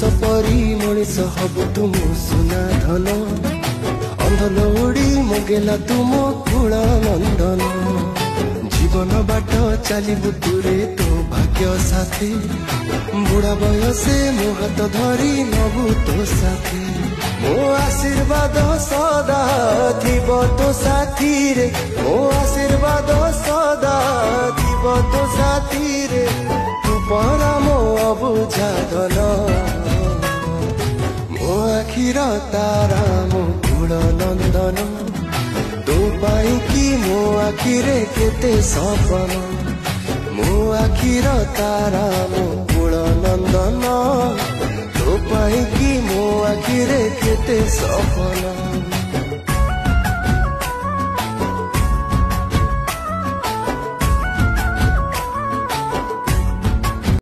परी मनीष हबु तुम सुना धन अंधन उड़ी मगेला तुम कुल नंदन जीवन बाट चलबु तुरे तो भाग्य साथी बुढ़ा बयसे मो हाथ धरी नबु तो साथी मो आशीर्वाद सदा थीब तो साथी रे मो आशीर्वाद सदा थीब तो साथी रे तू परम अबुझा धन मो आखिर तारा मो कुल नंदन तो पाई कि मो आखिरे केते सपन मो आखिर तारा मो कुल नंदन तो पाई कि मो आखिरे केते सपन।